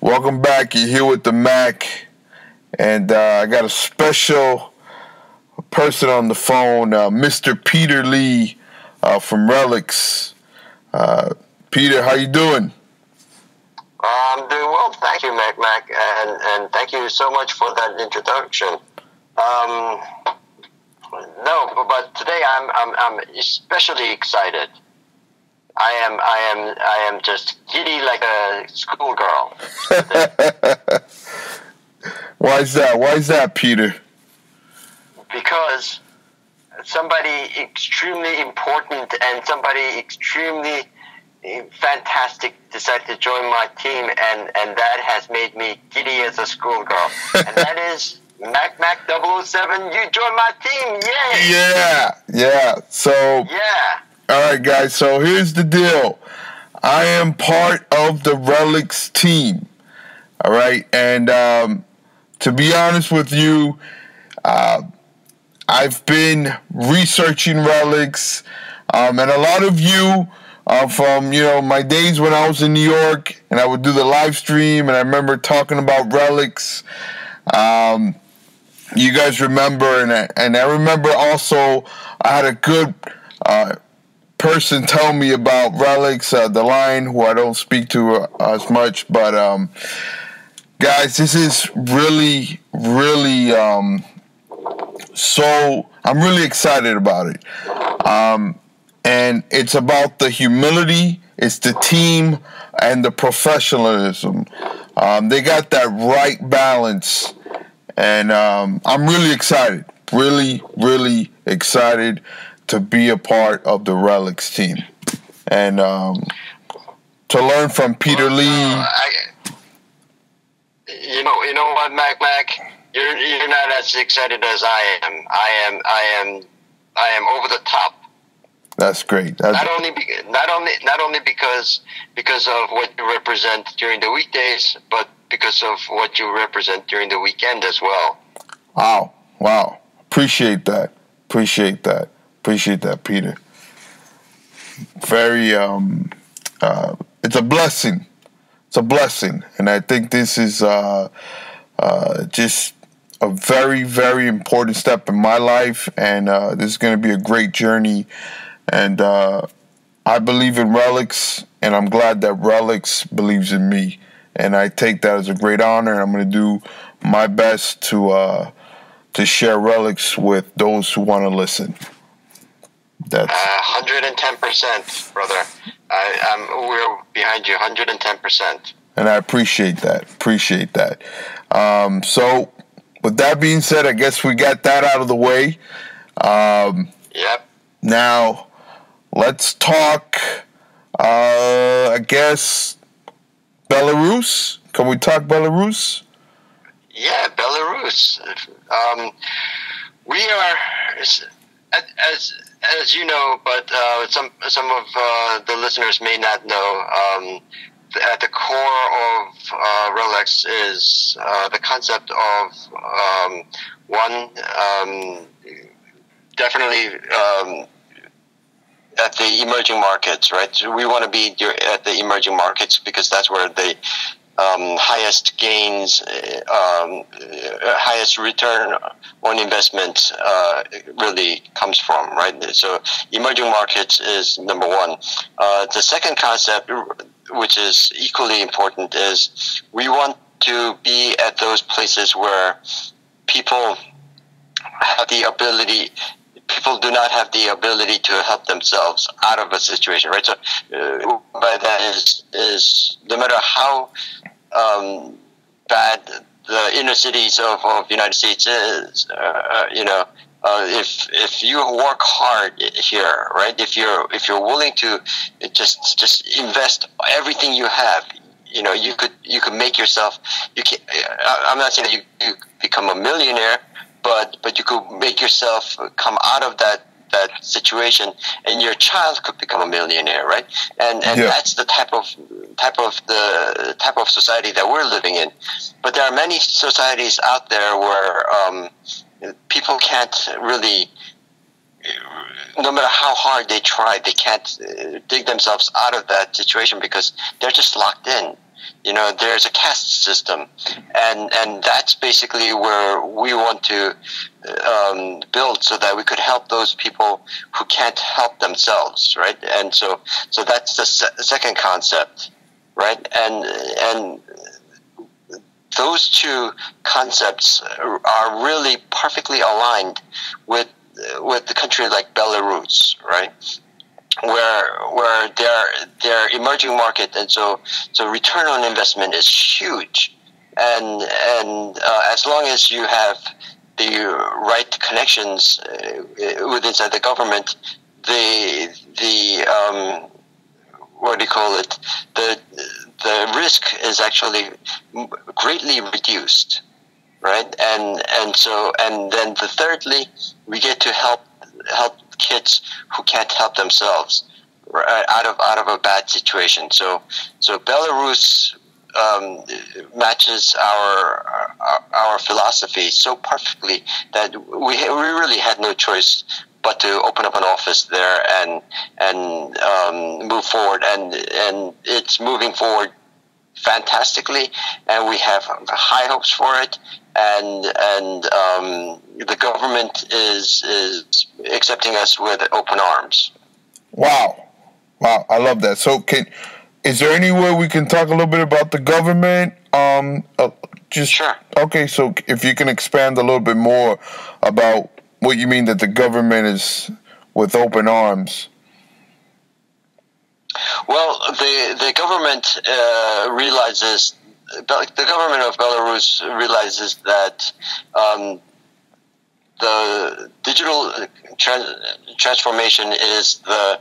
Welcome back. You're here with the Mac, and I got a special person on the phone, Mr. Peter Lee from Relics. Peter, how you doing? I'm doing well, thank you, Mac, and thank you so much for that introduction. No, but today I'm especially excited. I am just giddy like a schoolgirl. Why is that, Peter? Because somebody extremely important and somebody extremely fantastic decided to join my team, and that has made me giddy as a schoolgirl. And that is Mac 007. You joined my team, yay! Yeah. So yeah. All right, guys. So here's the deal. I am part of the Relics team. All right, and to be honest with you, I've been researching Relics, and a lot of you from my days when I was in New York, and I would do the live stream, and I remember talking about Relics. You guys remember, and I remember also I had a good person tell me about Relics, the Lion, who I don't speak to as much, but guys, this is really, really so I'm really excited about it. And it's about the humility, it's the team, and the professionalism. They got that right balance, and I'm really excited, really, really excited to be a part of the Relics team, and to learn from Peter Lee. You know what, Mac? You're not as excited as I am. I am over the top. That's great. Not only because of what you represent during the weekdays, but because of what you represent during the weekend as well. Wow. Appreciate that, Peter. Very it's a blessing. It's a blessing, and I think this is just a very, very important step in my life, and this is going to be a great journey. And I believe in Relics, and I'm glad that Relics believes in me, and I take that as a great honor. And I'm going to do my best to share Relics with those who want to listen. That's 110%, brother. We're behind you, 110%. And I appreciate that. So, with that being said, I guess we got that out of the way. Yep. Now, let's talk, I guess, Belarus. Can we talk Belarus? Yeah, Belarus. We are, as you know, but some of the listeners may not know. At the core of Relex is the concept of definitely at the emerging markets, right? So we want to be at the emerging markets because that's where the highest gains, highest return on investment really comes from, right? So emerging markets is number one. The second concept, which is equally important, is we want to be at those places where people do not have the ability to help themselves out of a situation, right? So by that is no matter how bad the inner cities of the United States is, if you work hard here, right? If you're willing to just invest everything you have, you could make yourself. I'm not saying that you become a millionaire, but you could make yourself come out of that situation, and your child could become a millionaire, right? And that's the type of society that we're living in. But there are many societies out there where people can't really, no matter how hard they try, they can't dig themselves out of that situation because they're just locked in. there's a caste system, and that's basically where we want to build, so that we could help those people who can't help themselves, right? And so that's the second concept, right? And those two concepts are really perfectly aligned with the country like Belarus, right? Where they're emerging market, and so return on investment is huge, and as long as you have the right connections with inside the government, the what do you call it, the risk is actually greatly reduced, right? And then thirdly, we get to help kids who can't help themselves, right, out of a bad situation. So Belarus matches our philosophy so perfectly that we really had no choice but to open up an office there and move forward, and it's moving forward fantastically, and we have high hopes for it, and the government is accepting us with open arms. Wow, I love that. So is there any way we can talk a little bit about the government? Sure. Okay, so if you can expand a little bit more about what you mean that the government is with open arms. Well, the government realizes, the government of Belarus realizes that the digital transformation is the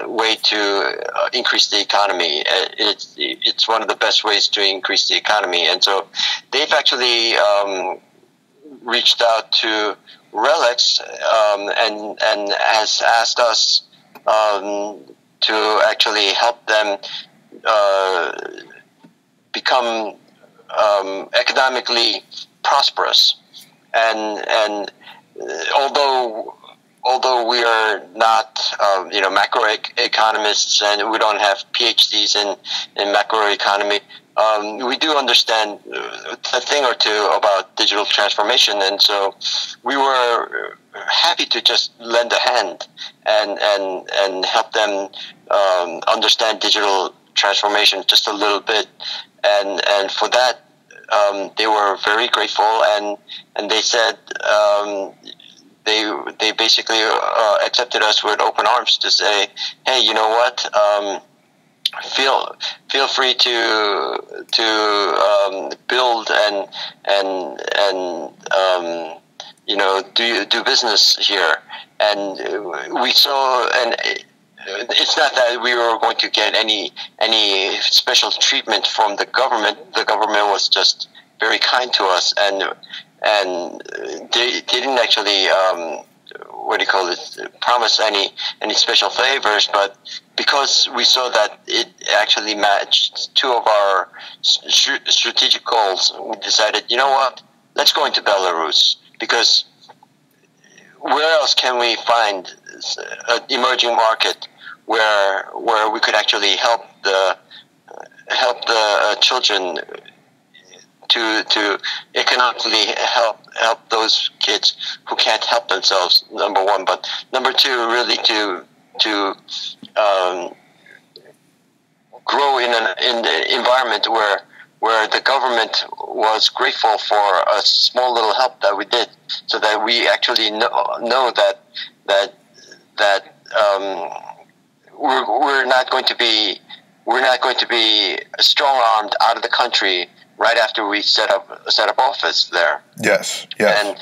way to increase the economy. It's one of the best ways to increase the economy, and so they've actually reached out to Relics and has asked us to actually help them become economically prosperous. And although we are not macroeconomists, and we don't have PhDs in macroeconomy, we do understand a thing or two about digital transformation, and so we were happy to just lend a hand and help them understand digital transformation just a little bit, and for that they were very grateful, and they said they basically accepted us with open arms to say, hey, you know what, feel free to build and do business here. And we saw, and it's not that we were going to get any special treatment from the government. The government was just very kind to us, and they didn't actually promise any special favors, but because we saw that it actually matched two of our strategic goals, we decided, you know what, let's go into Belarus, because where else can we find an emerging market where we could actually help the children to economically help those kids who can't help themselves, number one, but number two, really to grow in the environment where the government was grateful for a small little help that we did, so that we actually know that we're not going to be strong-armed out of the country right after we set up office there. Yes. And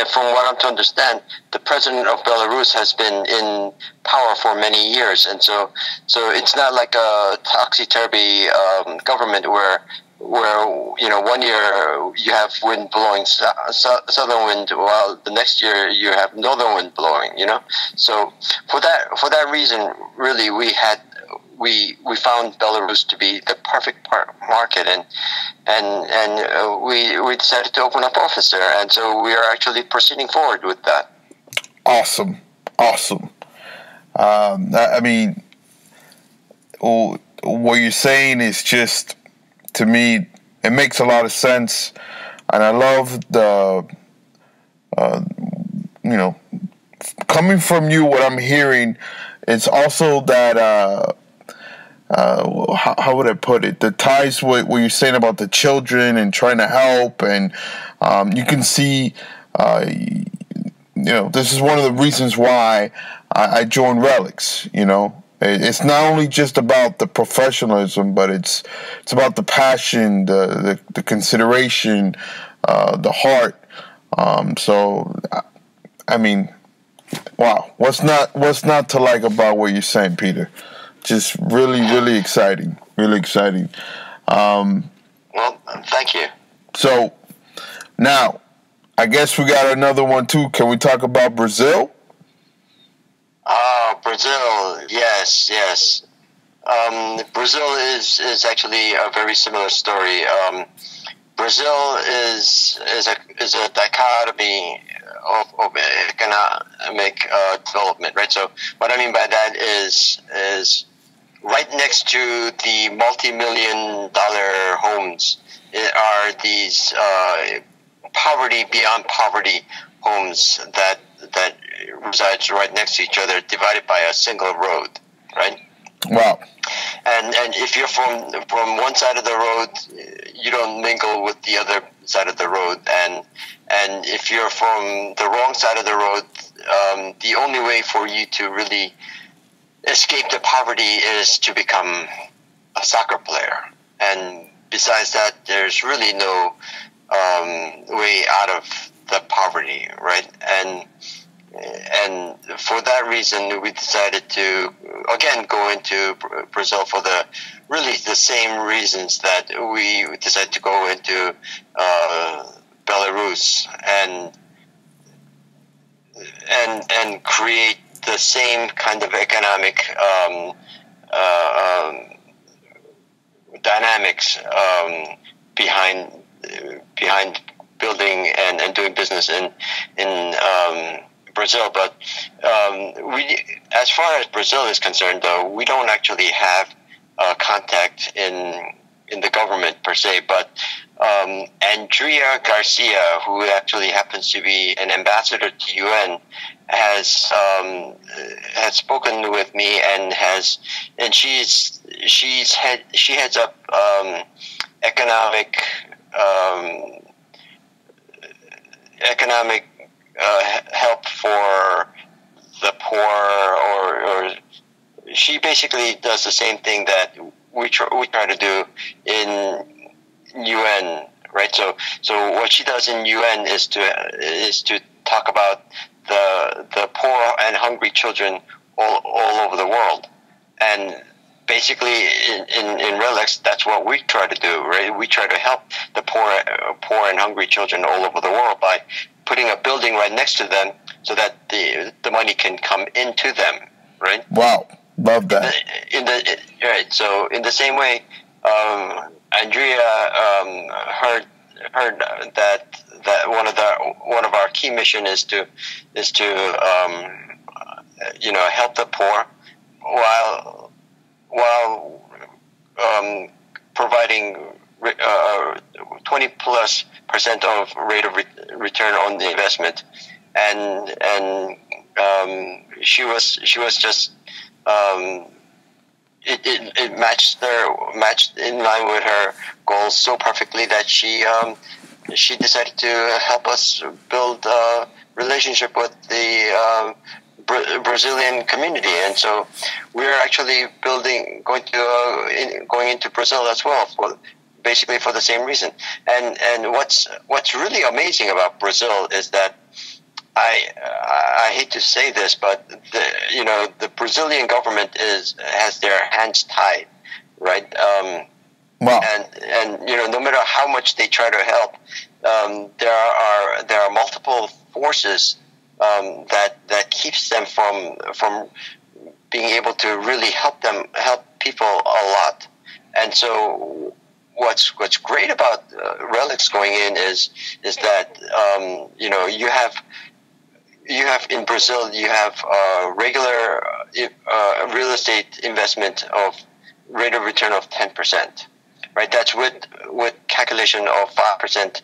from what I'm to understand, the president of Belarus has been in power for many years, and so it's not like a topsy-turvy government where 1 year you have wind blowing southern wind, while the next year you have northern wind blowing. So for that reason, really, we found Belarus to be the perfect market, and we decided to open up office there, and so we are actually proceeding forward with that. Awesome. I mean, what you're saying is just, to me, it makes a lot of sense, and I love the, coming from you, what I'm hearing, it's also that, how would I put it? The ties what you're saying about the children and trying to help, and you can see, this is one of the reasons why I joined Relics. It's not only just about the professionalism, but it's about the passion, the consideration, the heart. So, I mean, wow, what's not to like about what you're saying, Peter? Just really, really exciting. Really exciting. Well, thank you. So, now, I guess we got another one too. Can we talk about Brazil? Oh, Brazil. Yes. Brazil is actually a very similar story. Brazil is a dichotomy of economic development, right? So what I mean by that is right next to the multi-million-dollar homes are these poverty beyond poverty homes that resides right next to each other, divided by a single road, right? Wow. And if you're from one side of the road, you don't mingle with the other side of the road, and if you're from the wrong side of the road, the only way for you to really escape the poverty is to become a soccer player. And besides that, there's really no way out of the poverty, right? And for that reason, we decided to again go into Brazil for the same reasons that we decided to go into Belarus and create the same kind of economic dynamics behind building and doing business in Brazil. But as far as Brazil is concerned, though, we don't actually have contact in the government per se. But Andrea Garcia, who actually happens to be an ambassador to UN, has spoken with me and she heads up economic help for the poor, or she basically does the same thing that we try to do in UN, right? So what she does in UN is to talk about the poor and hungry children all over the world. And basically in Relex, that's what we try to do, right? We try to help the poor and hungry children all over the world by putting a building right next to them so that the money can come into them, right? Wow, love that. Right. So in the same way, Andrea heard that one of our key mission is to help the poor while providing 20+% of rate of return on the investment, and she was just it matched in line with her goals so perfectly that she decided to help us build a relationship with the Brazilian community, and so we're actually going into Brazil as well basically for the same reason. And what's really amazing about Brazil is that I hate to say this, but the Brazilian government has their hands tied, right? Wow. And no matter how much they try to help, there are multiple forces that keeps them from being able to really help people a lot. And so what's great about Relics going in is that you have in Brazil, you have regular real estate investment of rate of return of 10%. Right, that's with calculation of 5%.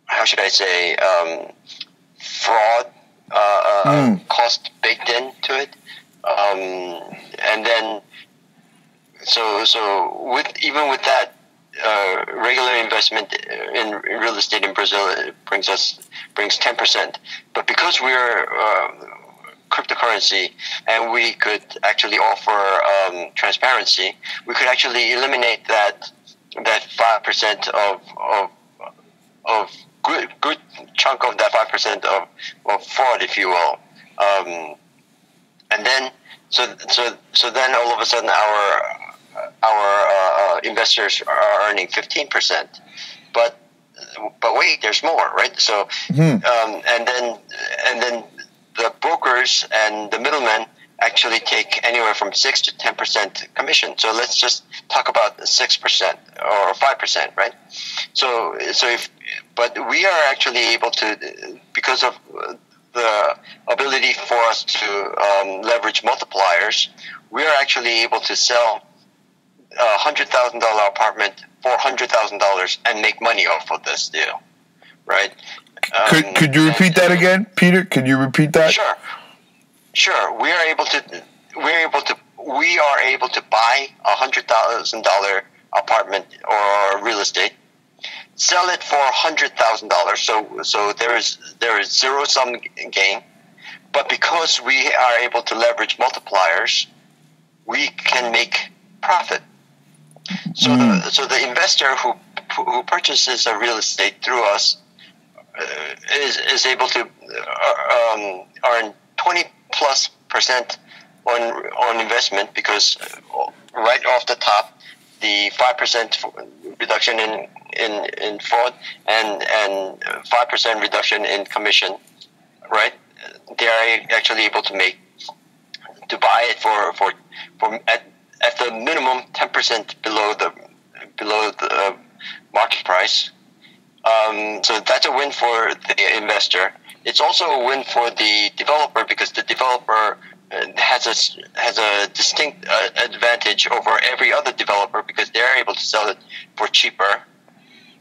How should I say? Fraud cost baked into it, and then so even with that, regular investment in real estate in Brazil brings 10%. But because we're cryptocurrency and we could actually offer transparency, we could actually eliminate that 5% of good chunk of that 5% of fraud, if you will, and then so then all of a sudden our investors are earning 15%, but wait, there's more, right? So and then the brokers and the middlemen actually take anywhere from 6 to 10% commission. So let's just talk about 6% or 5%, right? But we are actually able to, because of the ability for us to leverage multipliers, we are actually able to sell a $100,000 apartment for $100,000 and make money off of this deal, right? Could you repeat that again, Peter? Could you repeat that? Sure. We are able to buy $100,000 apartment or real estate, sell it for $100,000. So there is zero sum gain, but because we are able to leverage multipliers, we can make profit. So the investor who purchases a real estate through us is able to earn 20+% on investment, because right off the top, the 5% reduction in fraud and 5% reduction in commission, right? They are actually able to buy it for at the minimum 10% below the market price. So that's a win for the investor. It's also a win for the developer, because the developer has a distinct advantage over every other developer, because they're able to sell it for cheaper,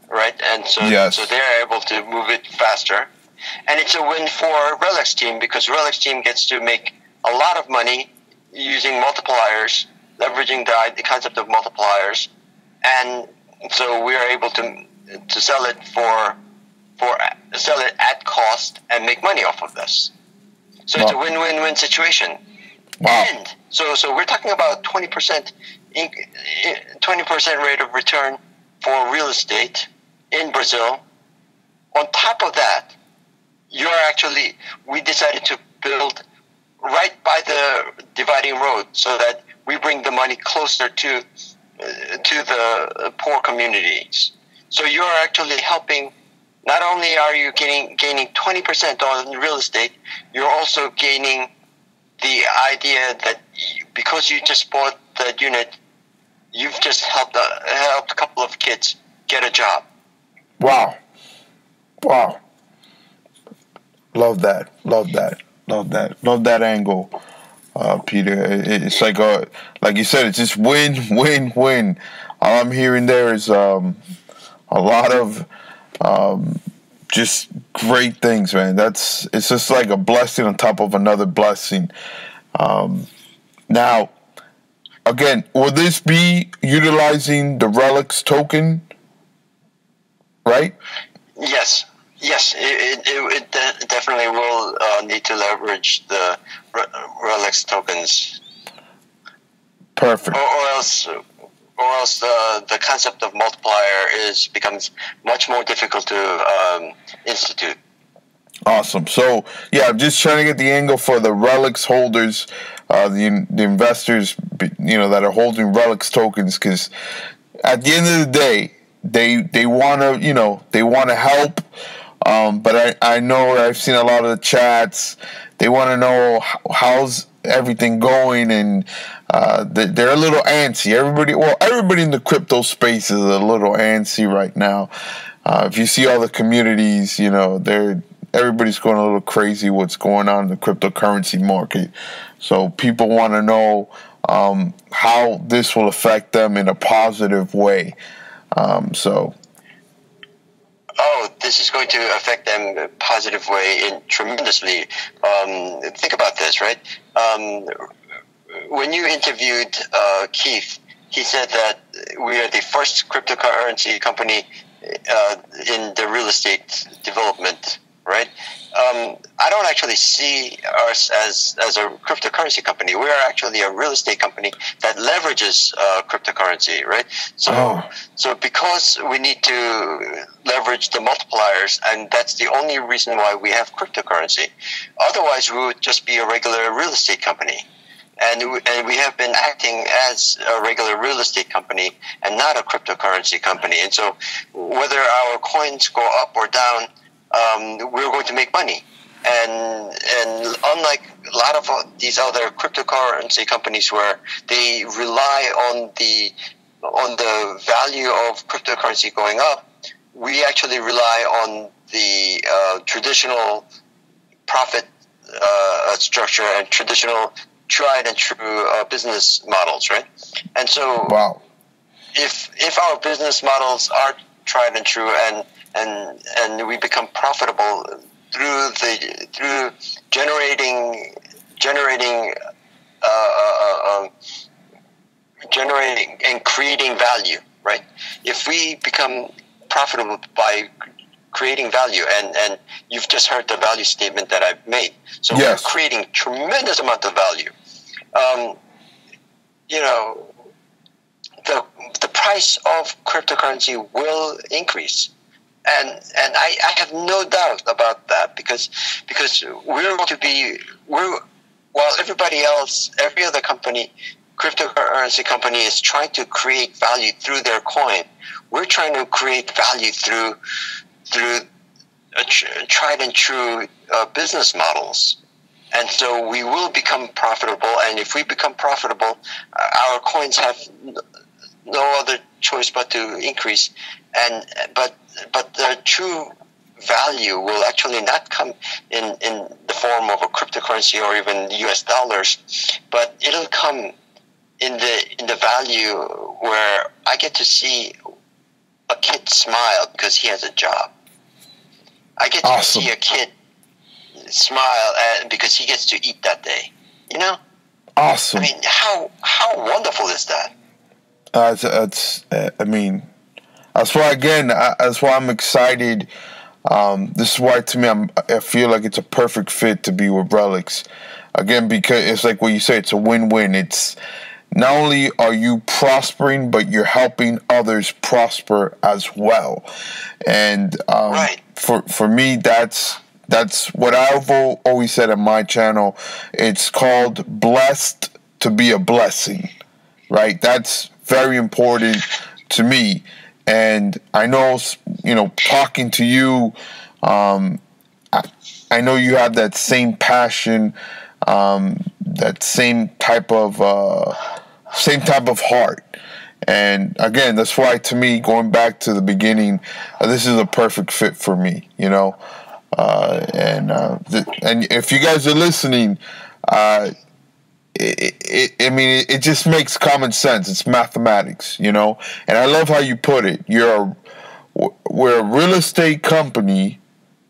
right? And so they're able to move it faster. And it's a win for Relics team, because Relics team gets to make a lot of money using multipliers, leveraging the concept of multipliers, and so we are able to sell it sell it at cost and make money off of this. So it's a win-win-win situation. Wow. And so we're talking about 20% rate of return for real estate in Brazil. On top of that, we decided to build right by the dividing road, so that we bring the money closer to the poor communities. So you're actually helping. Not only are you gaining 20% on real estate, you're also gaining the idea that because you just bought that unit, you've just helped a couple of kids get a job. Wow. Love that angle, Peter. It's like you said, it's just win. All I'm hearing there is a lot of just great things, man. It's just like a blessing on top of another blessing. Now, again, will this be utilizing the Relics token, right? Yes, it definitely will need to leverage the Relics tokens. Perfect. Or else the concept of multiplier becomes much more difficult to institute. Awesome. So, yeah, I'm just trying to get the angle for the Relics holders, the investors, that are holding Relics tokens, because at the end of the day, they want to help. But I know I've seen a lot of the chats. They want to know how's everything going, and they're a little antsy. Everybody in the crypto space is a little antsy right now. If you see all the communities, everybody's going a little crazy what's going on in the cryptocurrency market. So people want to know how this will affect them in a positive way. So. Oh, this is going to affect them in a positive way tremendously. Think about this, right? When you interviewed Keith, he said that we are the first cryptocurrency company in the real estate development, right? I don't actually see us as a cryptocurrency company. We are actually a real estate company that leverages cryptocurrency, right? So because we need to leverage the multipliers, and that's the only reason why we have cryptocurrency. Otherwise, we would just be a regular real estate company. And we have been acting as a regular real estate company and not a cryptocurrency company. And so whether our coins go up or down, we're going to make money. And unlike a lot of these other cryptocurrency companies where they rely on the value of cryptocurrency going up, we actually rely on the traditional profit structure and traditional tried and true business models, right? And so, wow. If our business models are tried and true, and we become profitable through generating and creating value, right? If we become profitable by creating value, and you've just heard the value statement that I've made. So yes. We're creating tremendous amount of value. The price of cryptocurrency will increase, and I have no doubt about that because we're going to be while everybody else, every other company, cryptocurrency company is trying to create value through their coin. We're trying to create value through tried and true business models. And so we will become profitable. And if we become profitable, our coins have no other choice but to increase. But the true value will actually not come in the form of a cryptocurrency or even US dollars, but it'll come in the value where I get to see a kid smile because he has a job. I get to awesome. see a kid smile because he gets to eat that day. You know? Awesome. I mean, how wonderful is that? I mean, that's why I'm excited. This is why, to me, I feel like it's a perfect fit to be with Relics. Again, because it's like what you say, it's a win-win. It's not only are you prospering, but you're helping others prosper as well. And right. For me, that's what I've always said on my channel. It's called blessed to be a blessing, right? That's very important to me. And I know, talking to you, I know you have that same passion, that same type of heart. And again, that's why, to me, going back to the beginning, this is a perfect fit for me, And if you guys are listening, it just makes common sense. It's mathematics, And I love how you put it. We're a real estate company,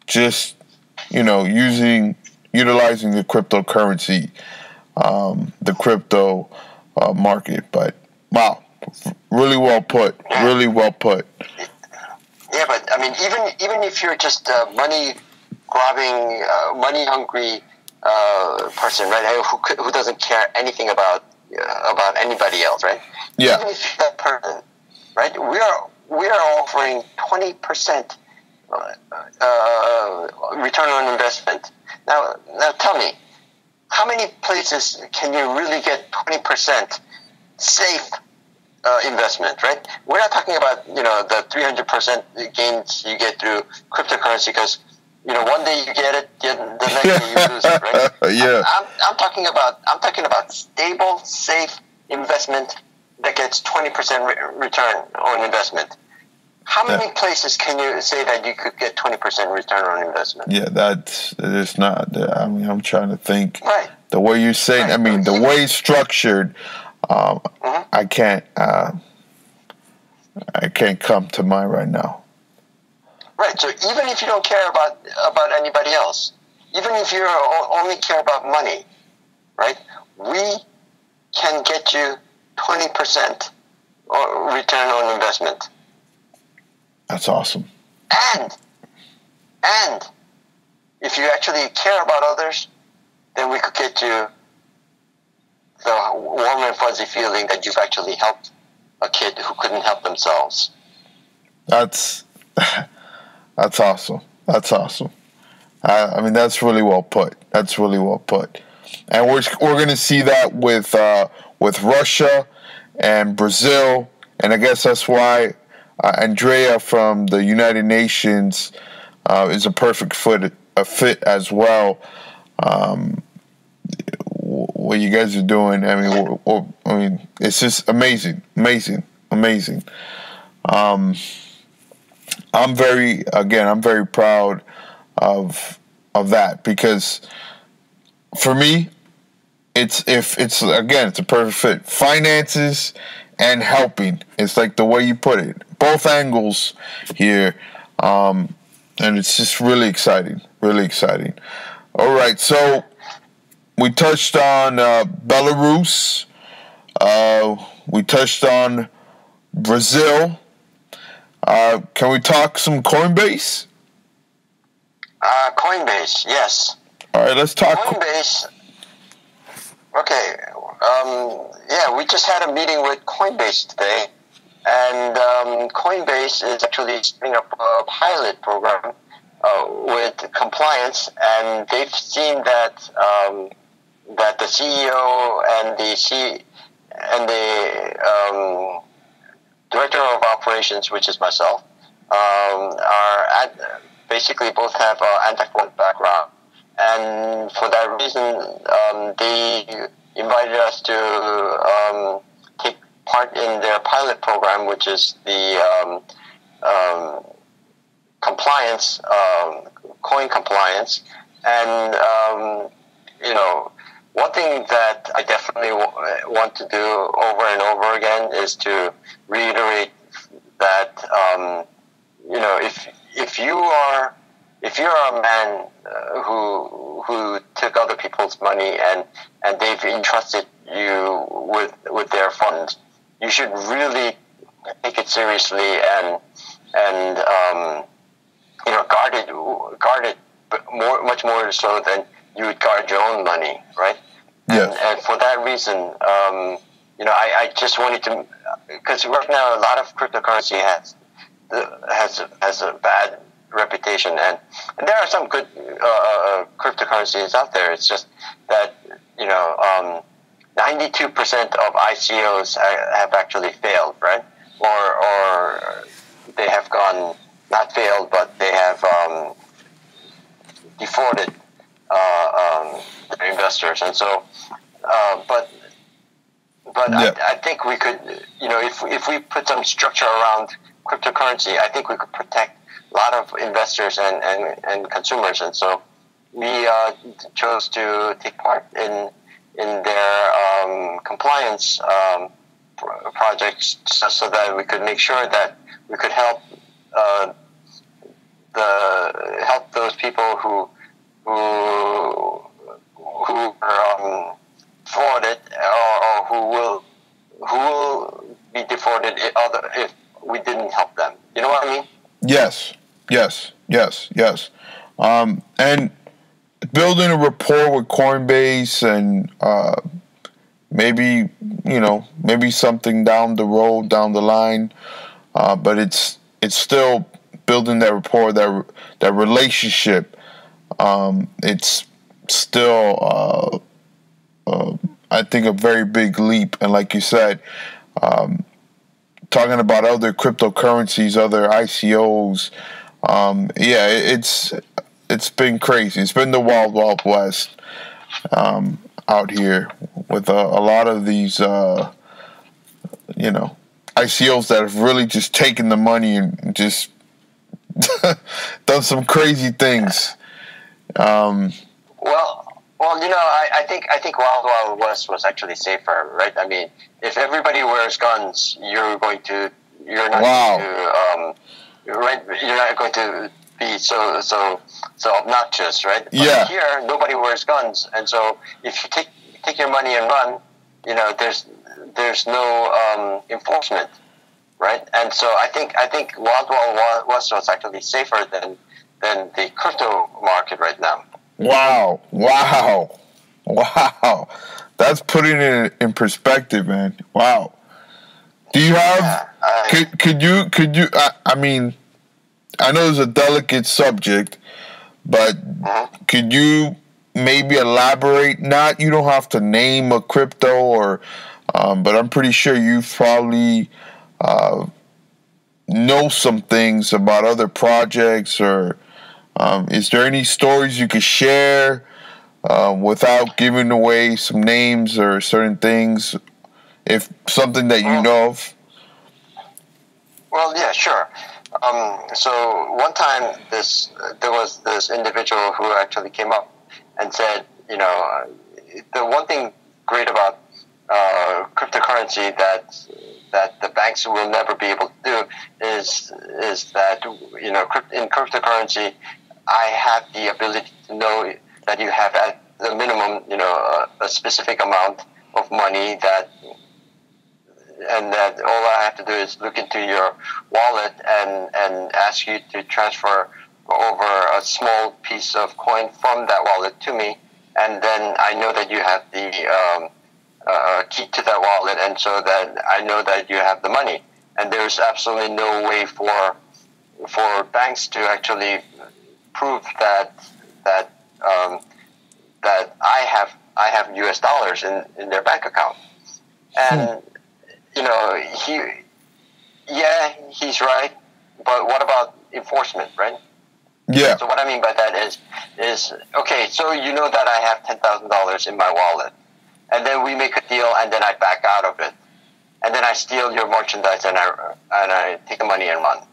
just utilizing the cryptocurrency, the crypto market. But wow, really well put. Really well put. Yeah, but I mean, even if you're just a money grabbing, money hungry person, right? Who doesn't care anything about anybody else, right? Yeah. Even if that person, right? We are offering 20% return on investment. Now tell me, how many places can you really get 20% safe investment, right? We're not talking about the 300% gains you get through cryptocurrency because one day you get it, the next day you lose it, right? Yeah. I'm talking about stable, safe investment that gets 20% return on investment. How many places can you say that you could get 20% return on investment? Yeah, it's not. I mean, I'm trying to think. Right. The way you're saying, right. I mean, the way it's structured, I can't come to mind right now. Right. So even if you don't care about anybody else, even if you only care about money, right? We can get you 20% return on investment. That's awesome. And if you actually care about others, then we could get you the warm and fuzzy feeling that you've actually helped a kid who couldn't help themselves. That's awesome. That's awesome. I mean, that's really well put. That's really well put. And we're going to see that with Russia and Brazil, and I guess that's why Andrea from the United Nations is a perfect fit as well. What you guys are doing, I mean, it's just amazing. I'm very proud of that, because for me, it's a perfect fit. Finances and helping. It's like the way you put it. Both angles here. And it's just really exciting. Really exciting. All right, so we touched on Belarus. We touched on Brazil. Can we talk some Coinbase? Coinbase, yes. All right, let's talk Coinbase. Okay. We just had a meeting with Coinbase today, and Coinbase is actually setting up a pilot program with compliance, and they've seen that that the CEO and the director of operations, which is myself, basically both have anti-fraud background, and for that reason, they invited us to take part in their pilot program, which is the compliance, coin compliance, and one thing that I definitely want to do over and over again is to reiterate that if you're a man who took other people's money and they've entrusted you with their funds, you should really take it seriously and guard it much more so than you would guard your own money, right? Yes. And for that reason, I just wanted to, because right now a lot of cryptocurrency has a bad reputation, and there are some good cryptocurrencies out there. It's just that 92% of ICOs have actually failed, right? Or they have gone, not failed, but they have defrauded their investors, and so but I think we could, if we put some structure around cryptocurrency, I think we could protect a lot of investors and consumers, and so we chose to take part in their compliance projects, so that we could make sure that we could help those people who are defrauded, or who will be defrauded if we didn't help them. You know what I mean? Yes. And building a rapport with Coinbase, and maybe something down the line, but it's still building that rapport, that relationship. It's still I think a very big leap, and like you said, talking about other cryptocurrencies, other ICOs, it's been crazy. It's been the wild west out here with a lot of these ICOs that have really just taken the money and just done some crazy things. Well, Well, I think Wild Wild West was actually safer, right? I mean, if everybody wears guns, you're not Wow. going to right, you're not going to be so obnoxious, right? But Yeah. here, nobody wears guns, and so if you take your money and run, there's no enforcement, right? And so I think Wild Wild West was actually safer than the crypto market right now. Wow. Wow. Wow. That's putting it in perspective, man. Wow. Do you have? Could you? I mean, I know it's a delicate subject, but could you maybe elaborate? Not, you don't have to name a crypto or, but I'm pretty sure you probably know some things about other projects, or is there any stories you could share without giving away some names or certain things, if something that you know of? Well, yeah, sure. So one time, there was this individual who actually came up and said, the one thing great about cryptocurrency that the banks will never be able to do is that in cryptocurrency, I have the ability to know that you have at the minimum a specific amount of money and that all I have to do is look into your wallet and ask you to transfer over a small piece of coin from that wallet to me, and then I know that you have the key to that wallet, and so that I know that you have the money. And there's absolutely no way for banks to actually prove that I have U.S. dollars in their bank account. And he's right, but what about enforcement, right? Yeah. So what I mean by that is okay, so you know that I have $10,000 in my wallet, and then we make a deal, and then I back out of it, and then I steal your merchandise, and I take the money and run.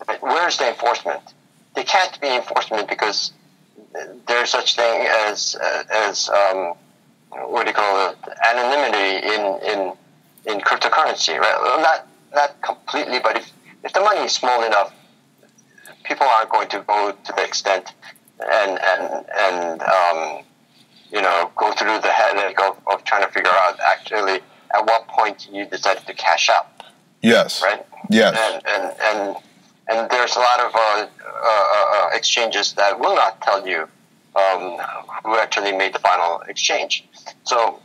Right? Where's the enforcement? There can't be enforcement because there's such thing as what do you call it, anonymity in cryptocurrency, right? Well, not completely, but if the money is small enough, people aren't going to go to the extent and go through the headache of trying to figure out actually at what point you decided to cash out. Yes. Right. Yes. And there's a lot of exchanges that will not tell you who actually made the final exchange. So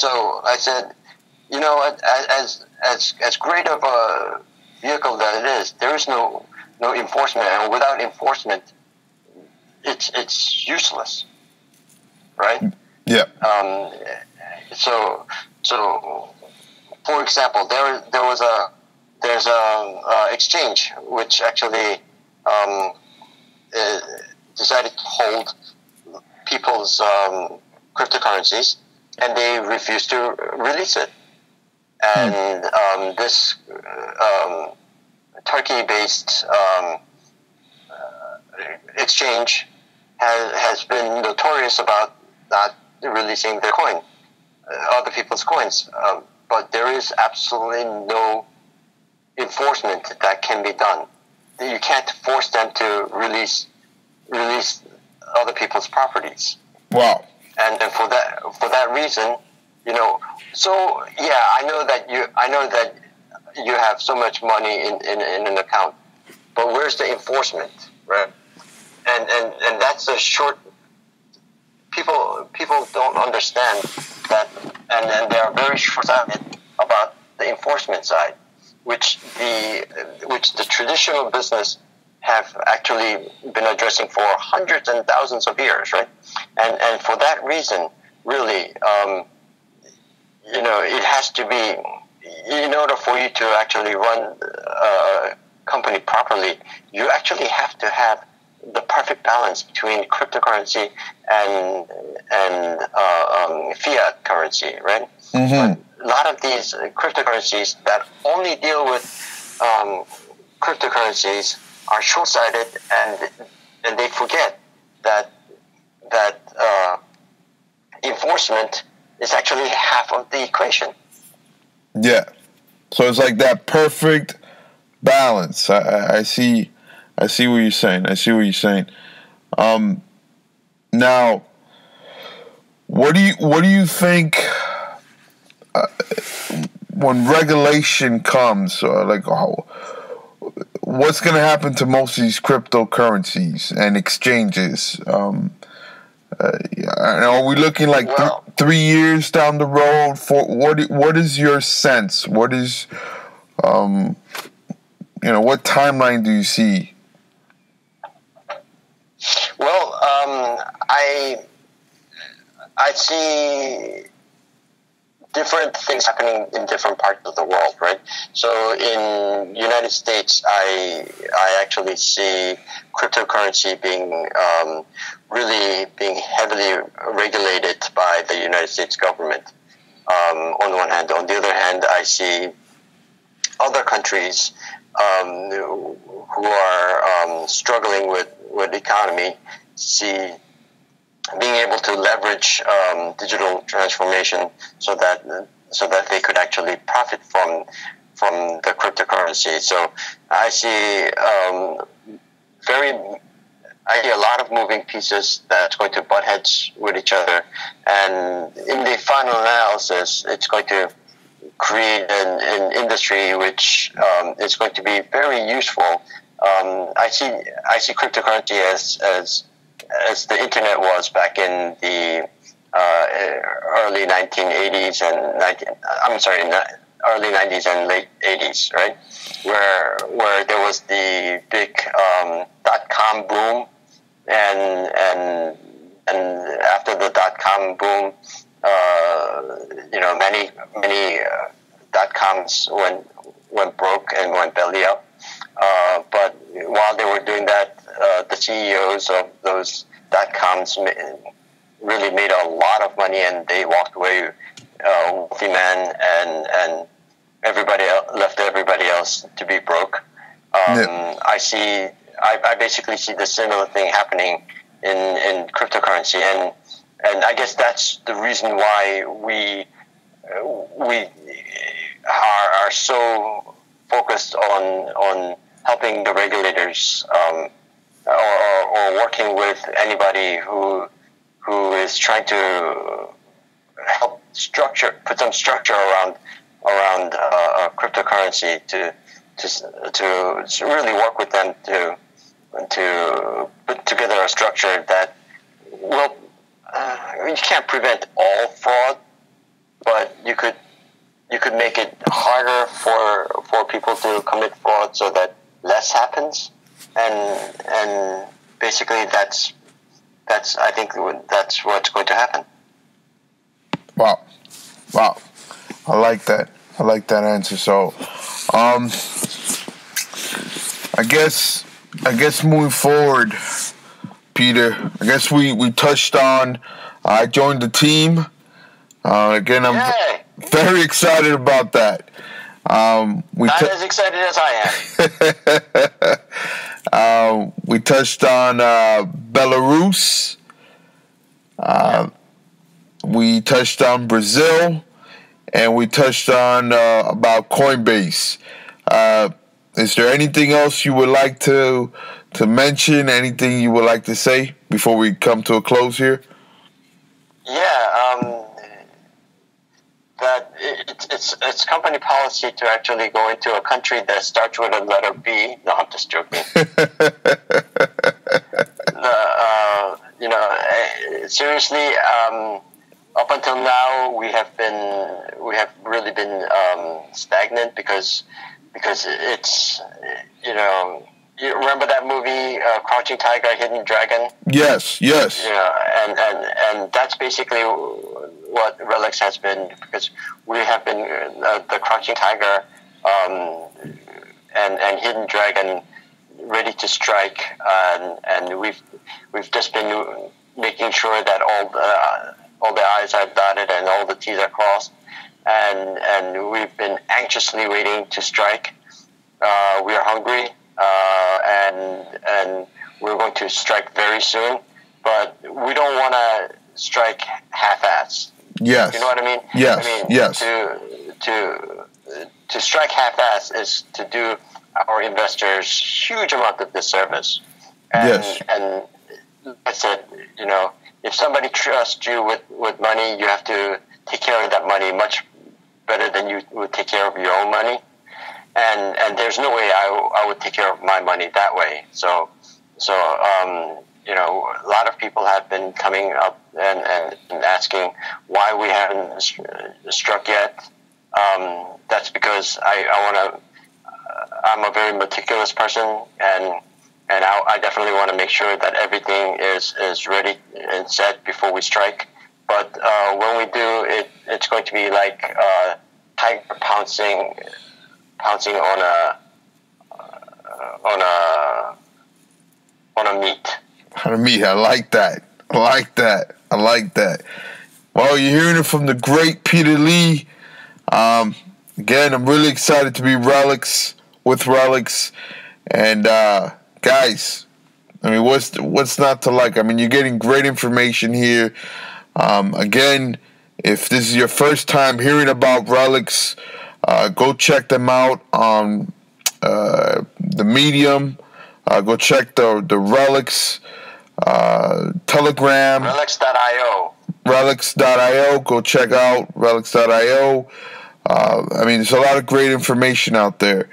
I said, as great of a vehicle that it is, there is no enforcement, and without enforcement, it's useless, right? Yeah. So for example, there's a exchange which actually decided to hold people's cryptocurrencies, and they refused to release it. And this Turkey-based exchange has been notorious about not releasing their coin, other people's coins. But there is absolutely no enforcement that can be done. You can't force them to release other people's properties. Wow. And for that reason, so yeah, I know that you have so much money in an account, but where's the enforcement, right? And that's a short. People don't understand that, and they are very short-sighted about the enforcement side, which the traditional business have actually been addressing for hundreds and thousands of years, right? And for that reason, really, it has to be, in order for you to actually run a company properly, you actually have to have the perfect balance between cryptocurrency and fiat currency, right? Mm-hmm. But a lot of these cryptocurrencies that only deal with cryptocurrencies are short-sighted, and they forget that enforcement is actually half of the equation. Yeah. So it's like that perfect balance. I see what you're saying. Now, what do you think when regulation comes? What's going to happen to most of these cryptocurrencies and exchanges? Are we looking like 3 years down the road? For what is your sense? What is what timeline do you see? Well, I see different things happening in different parts of the world, right? So in United States, I actually see cryptocurrency being really being heavily regulated by the United States government. On one hand, on the other hand, I see other countries who are struggling with economy, see being able to leverage digital transformation so that they could actually profit from the cryptocurrency. So I see a lot of moving pieces that's going to butt heads with each other, and in the final analysis, it's going to create an industry which is going to be very useful. I see cryptocurrency as the internet was back in the early 1980s and early 90s and late 80s, right? Where there was the big .com boom, and after the .com boom, many .coms went broke and went belly up. But while they were doing that, the CEOs of those .coms really made a lot of money, and they walked away wealthy men, and left everybody else to be broke. I basically see the similar thing happening in cryptocurrency, and I guess that's the reason why we are so focused on helping the regulators, or working with anybody who is trying to help put some structure around cryptocurrency to really work with them to put together a structure that will. You can't prevent all fraud, but you could make it harder for people to commit fraud so that less happens, and basically that's I think that's what's going to happen. Wow, I like that answer. So, I guess moving forward, Peter, I guess we touched on. I joined the team. Again, I'm very excited about that. Not as excited as I am. We touched on Belarus. We touched on Brazil, and we touched on about Coinbase. Is there anything else you would like to mention? Anything you would like to say before we come to a close here? Yeah, that it's company policy to actually go into a country that starts with a letter B. No, I'm just joking. Seriously, up until now we have really been stagnant because it's you remember that movie Crouching Tiger, Hidden Dragon? Yes. And that's basically what Relics has been, because we have been the Crouching Tiger and Hidden Dragon, ready to strike, and we've just been making sure that all the I's are dotted and all the T's are crossed, and we've been anxiously waiting to strike. We are hungry, and we're going to strike very soon, but we don't want to strike half-ass. Yes. You know what I mean? Yes. I mean, yes. To strike half-ass is to do our investors huge amount of disservice. And, Yes. And like I said, you know, if somebody trusts you with money, you have to take care of that money much better than you would take care of your own money. And there's no way I would take care of my money that way. So you know, a lot of people have been coming up and asking why we haven't struck yet. That's because I'm a very meticulous person, and I definitely want to make sure that everything is ready and set before we strike. But when we do, it's going to be like tiger pouncing on a meat. On a meat. I like that. I like that. I like that. Well, you're hearing it from the great Peter Lee. Again, I'm really excited to be with Relics, and guys, I mean, what's not to like? I mean, you're getting great information here. Again, if this is your first time hearing about Relics, go check them out on the Medium. Go check the Relics Telegram. Relex.io. Relics.io. Go check out Relics.io. I mean, there's a lot of great information out there.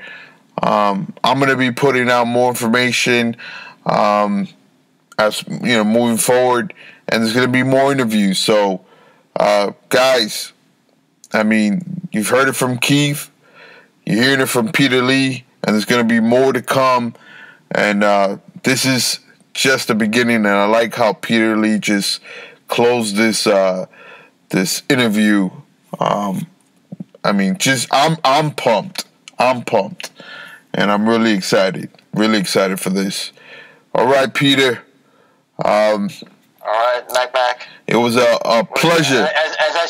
I'm going to be putting out more information as you know, moving forward, and there's going to be more interviews. So, guys, I mean, you've heard it from Keith, you're hearing it from Peter Lee, and there's going to be more to come. And this is just the beginning, and I like how Peter Lee just closed this interview. I mean, I'm pumped. I'm pumped, and I'm really excited for this. All right, Peter. All right, Mac. It was a pleasure. As I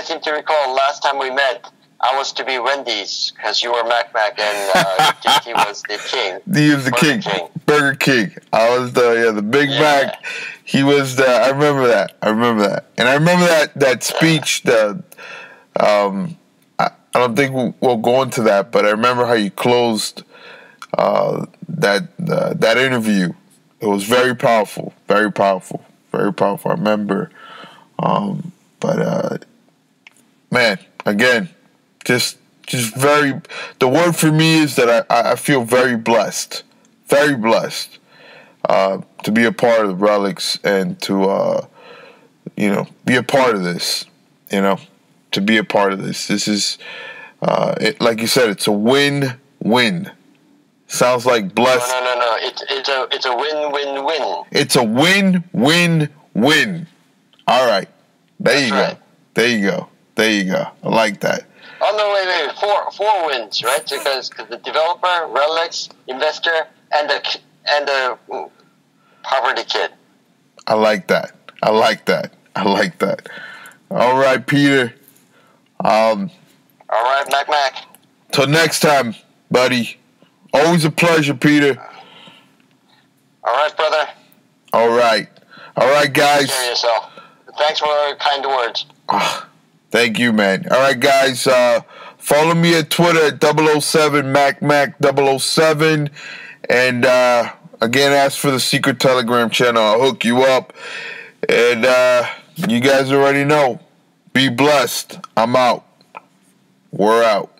seem to recall, last time we met, I was to be Wendy's because you were Mac, and JT was the king. He was the king. Burger King. I was the Big Mac. He was the. I remember that, and I remember that speech. I don't think we'll go into that, but I remember how you closed that interview. It was very powerful, very powerful, very powerful. I remember, but man, again, just very. The word for me is that I feel very blessed to be a part of the Relics and to be a part of this. To be a part of this. This is, like you said, it's a win-win. Sounds like blessed. No. It's a win-win-win. It's a win-win-win. All right. There you go. There you go. I like that. Oh, no, wait. Four wins, right? Because the developer, Relics, investor, and the poverty kid. I like that. All right, Peter. All right, Mac. Till next time, buddy. Always a pleasure, Peter. All right, brother. All right, guys. Take care of yourself. Thanks for your kind words. Thank you, man. All right, guys. Follow me at Twitter at 007 MacMac007, and again, ask for the secret Telegram channel. I'll hook you up, and you guys already know. Be blessed. I'm out. We're out.